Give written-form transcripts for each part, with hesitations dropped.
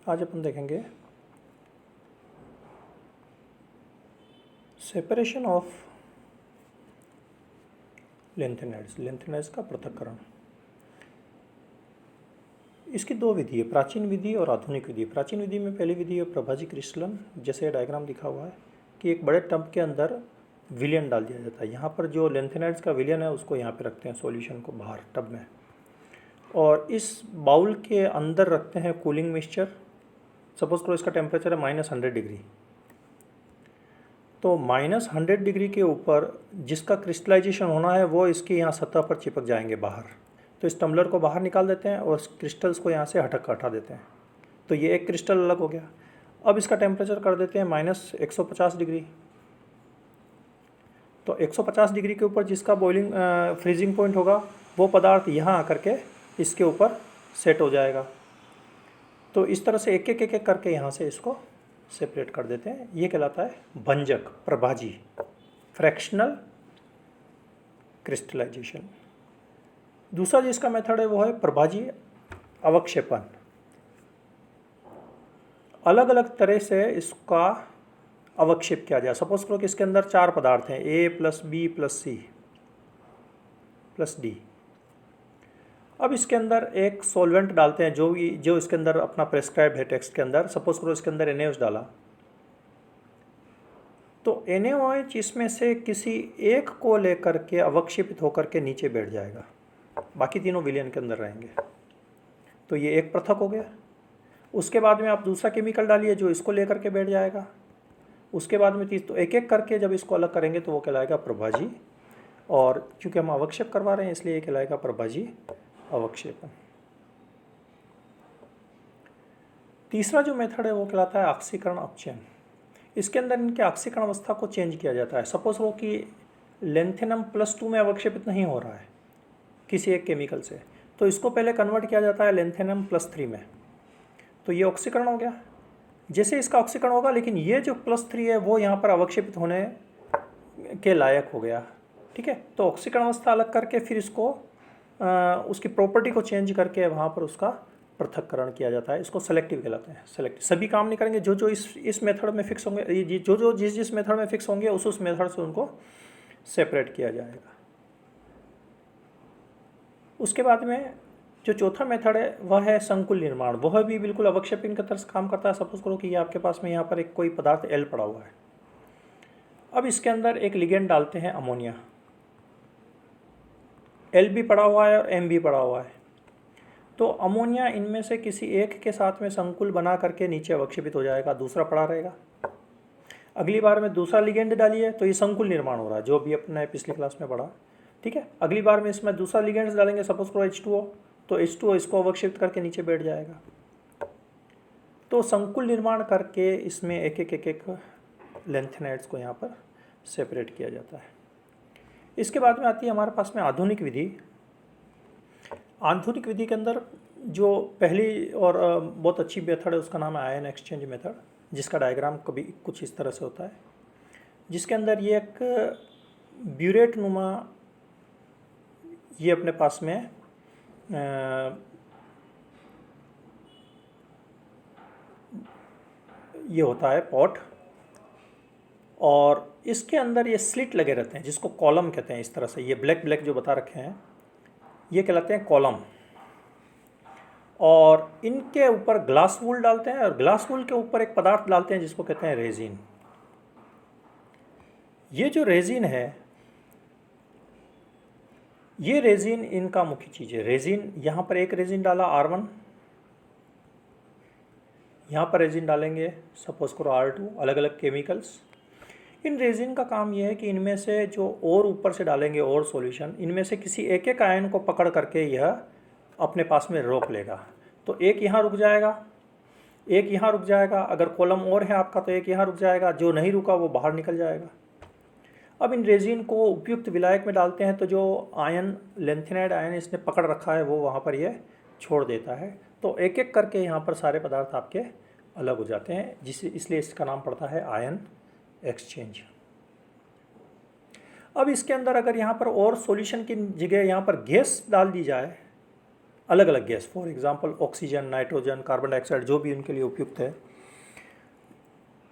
आज अपन देखेंगे separation of lanthanides का पृथक्करण। इसकी दो विधि है, प्राचीन विधि और आधुनिक विधि। प्राचीन विधि में पहली विधि है प्रभाजी क्रिस्टलन, जैसे डायग्राम दिखा हुआ है कि एक बड़े टब के अंदर विलियन डाल दिया जाता है। यहाँ पर जो लेंथेनाइड्स का विलियन है उसको यहाँ पे रखते हैं, सॉल्यूशन को बाहर टब में, और इस बाउल के अंदर रखते हैं कूलिंग मिक्सचर। सपोज करो इसका टेम्परेचर है -100 डिग्री, तो -100 डिग्री के ऊपर जिसका क्रिस्टलाइजेशन होना है वो इसके यहाँ सतह पर चिपक जाएंगे बाहर। तो इस टम्बलर को बाहर निकाल देते हैं और क्रिस्टल्स को यहाँ से हटा देते हैं। तो ये एक क्रिस्टल अलग हो गया। अब इसका टेम्परेचर कर देते हैं -150 डिग्री। तो 150 डिग्री के ऊपर जिसका बॉइलिंग फ्रीजिंग पॉइंट होगा वो पदार्थ यहाँ आकर के इसके ऊपर सेट हो जाएगा। तो इस तरह से एक एक करके यहाँ से इसको सेपरेट कर देते हैं। ये कहलाता है भंजक, प्रभाजी, फ्रैक्शनल क्रिस्टलाइजेशन। दूसरा जिसका मेथड है वो है प्रभाजी अवक्षेपण। अलग अलग तरह से इसका अवक्षेप किया जाए। सपोज करो कि इसके अंदर 4 पदार्थ हैं, A + B + C + D। अब इसके अंदर एक सॉल्वेंट डालते हैं जो इसके अंदर अपना प्रेस्क्राइब है टेक्स्ट के अंदर। सपोज करो इसके अंदर NaOH डाला, तो NaOH इसमें से किसी एक को लेकर के अवक्षेपित होकर के नीचे बैठ जाएगा, बाकी तीनों विलियन के अंदर रहेंगे। तो ये एक पृथक हो गया। उसके बाद में आप दूसरा केमिकल डालिए जो इसको लेकर के बैठ जाएगा। उसके बाद में तो एक एक करके जब इसको अलग करेंगे तो वो कहलाएगा प्रभाजी, और चूँकि हम अवक्षेप करवा रहे हैं इसलिए ये कहलाएगा प्रभाजी अवक्षेपण। तीसरा जो मेथड है वो कहलाता है ऑक्सीकरण अपचयन। इसके अंदर इनके ऑक्सीकरण अवस्था को चेंज किया जाता है। सपोज हो कि लेंथेनम +2 में अवक्षेपित नहीं हो रहा है किसी एक केमिकल से, तो इसको पहले कन्वर्ट किया जाता है लेंथेनम +3 में। तो ये ऑक्सीकरण हो गया। जैसे इसका ऑक्सीकरण होगा, लेकिन ये जो +3 है वो यहाँ पर अवक्षेपित होने के लायक हो गया। ठीक है, तो ऑक्सीकरण अवस्था अलग करके फिर इसको उसकी प्रॉपर्टी को चेंज करके वहाँ पर उसका पृथक्करण किया जाता है। इसको सेलेक्टिव कहलाते हैं। सेलेक्टिव सभी काम नहीं करेंगे, जो इस मेथड में फिक्स होंगे, जो जिस मेथड में फिक्स होंगे उस मेथड से उनको सेपरेट किया जाएगा। उसके बाद में जो चौथा मेथड है वह है संकुल निर्माण। वह भी बिल्कुल अवक्षेपण की तरह से काम करता है। सपोज करो कि ये आपके पास में यहाँ पर एक कोई पदार्थ L पड़ा हुआ है। अब इसके अंदर एक लिगेंड डालते हैं अमोनिया। L भी पड़ा हुआ है और M भी पड़ा हुआ है। तो अमोनिया इनमें से किसी एक के साथ में संकुल बना करके नीचे अवक्षेपित हो जाएगा, दूसरा पड़ा रहेगा। अगली बार में दूसरा लिगेंड डालिए तो ये संकुल निर्माण हो रहा है, जो भी अपने पिछली क्लास में पढ़ा। ठीक है, अगली बार में इसमें दूसरा लिगेंड डालेंगे, सपोज करो H2O, तो H2O इसको अवक्षेपित करके नीचे बैठ जाएगा। तो संकुल निर्माण करके इसमें एक एक लेंथेनाइड्स को यहाँ पर सेपरेट किया जाता है। इसके बाद में आती है हमारे पास में आधुनिक विधि। आधुनिक विधि के अंदर जो पहली और बहुत अच्छी मेथड है उसका नाम है आयन एक्सचेंज मेथड, जिसका डायग्राम कभी कुछ इस तरह से होता है, जिसके अंदर ये एक ब्यूरेट नुमा ये अपने पास में ये होता है पॉट, और इसके अंदर ये स्लिट लगे रहते हैं जिसको कॉलम कहते हैं। इस तरह से ये ब्लैक जो बता रखे हैं ये कहलाते हैं कॉलम, और इनके ऊपर ग्लास वूल डालते हैं, और ग्लास वूल के ऊपर एक पदार्थ डालते हैं जिसको कहते हैं रेजिन। ये जो रेजिन है, ये रेजिन इनका मुख्य चीज़ है। रेजिन यहाँ पर एक रेजिन डाला R1, यहाँ पर रेजिन डालेंगे सपोज करो R2, अलग अलग केमिकल्स। इन रेजिन का काम यह है कि इनमें से जो और ऊपर से डालेंगे और सॉल्यूशन, इनमें से किसी एक आयन को पकड़ करके यह अपने पास में रोक लेगा। तो एक यहाँ रुक जाएगा, एक यहाँ रुक जाएगा, अगर कॉलम और है आपका तो एक यहाँ रुक जाएगा, जो नहीं रुका वो बाहर निकल जाएगा। अब इन रेजिन को उपयुक्त विलायक में डालते हैं तो जो आयन लेंथेनाइड आयन इसने पकड़ रखा है वो वहाँ पर यह छोड़ देता है। तो एक एक करके यहाँ पर सारे पदार्थ आपके अलग हो जाते हैं, इसलिए इसका नाम पड़ता है आयन एक्सचेंज। अब इसके अंदर अगर यहाँ पर और सॉल्यूशन की जगह यहाँ पर गैस डाल दी जाए अलग अलग gas, for example oxygen, nitrogen, carbon dioxide, जो भी उनके लिए उपयुक्त है,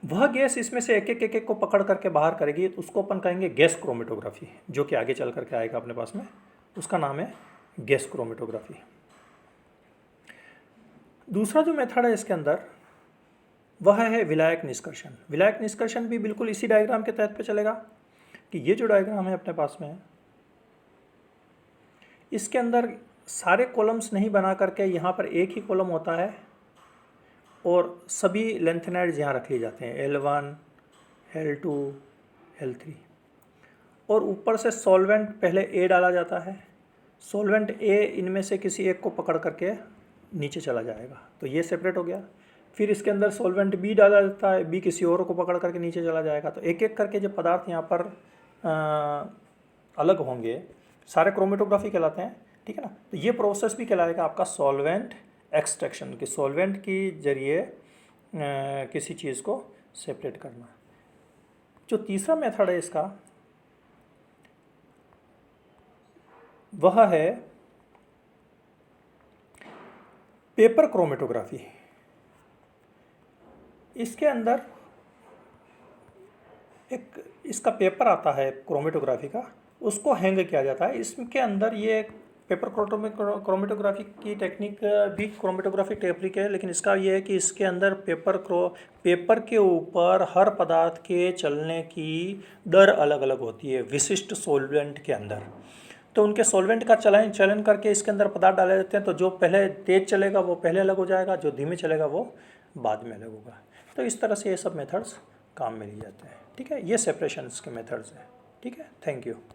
वह गैस इसमें से एक एक को पकड़ करके बाहर करेगी, तो उसको अपन कहेंगे गैस क्रोमेटोग्राफी, जो कि आगे चल करके आएगा अपने पास में, उसका नाम है गैस क्रोमेटोग्राफी। दूसरा जो मेथड है इसके अंदर वह है विलायक निष्कर्षण। विलायक निष्कर्षण भी बिल्कुल इसी डायग्राम के तहत पे चलेगा कि ये जो डायग्राम है अपने पास में, इसके अंदर सारे कॉलम्स नहीं बना करके यहाँ पर एक ही कॉलम होता है और सभी लेंथेनाइड्स यहाँ रख लिए जाते हैं, L1, L2, L3, और ऊपर से सॉल्वेंट पहले A डाला जाता है। सॉल्वेंट A इनमें से किसी एक को पकड़ करके नीचे चला जाएगा, तो ये सेपरेट हो गया। फिर इसके अंदर सॉल्वेंट B डाला जाता है, B किसी और को पकड़ करके नीचे चला जाएगा। तो एक एक करके जो पदार्थ यहाँ पर अलग होंगे, सारे क्रोमेटोग्राफी कहलाते हैं, ठीक है ना। तो ये प्रोसेस भी कहलाएगा आपका सॉल्वेंट एक्सट्रैक्शन, कि सॉल्वेंट की जरिए किसी चीज़ को सेपरेट करना। जो तीसरा मेथड है इसका, वह है पेपर क्रोमेटोग्राफी। इसके अंदर एक इसका पेपर आता है क्रोमेटोग्राफी का, उसको हैंग किया जाता है। इसके अंदर ये पेपर क्रोमेटोग्राफी की टेक्निक भी क्रोमेटोग्राफी टेक्निक है, लेकिन इसका ये है कि इसके अंदर पेपर के ऊपर हर पदार्थ के चलने की दर अलग अलग होती है विशिष्ट सॉल्वेंट के अंदर। तो उनके सॉल्वेंट का चलन करके इसके अंदर पदार्थ डाले जाते हैं। तो जो पहले तेज चलेगा वो पहले अलग हो जाएगा, जो धीमे चलेगा वो बाद में अलग होगा। तो इस तरह से ये सब मेथड्स काम में लिए जाते हैं, ठीक है। ये सेपरेशंस के मेथड्स हैं, ठीक है। Thank you.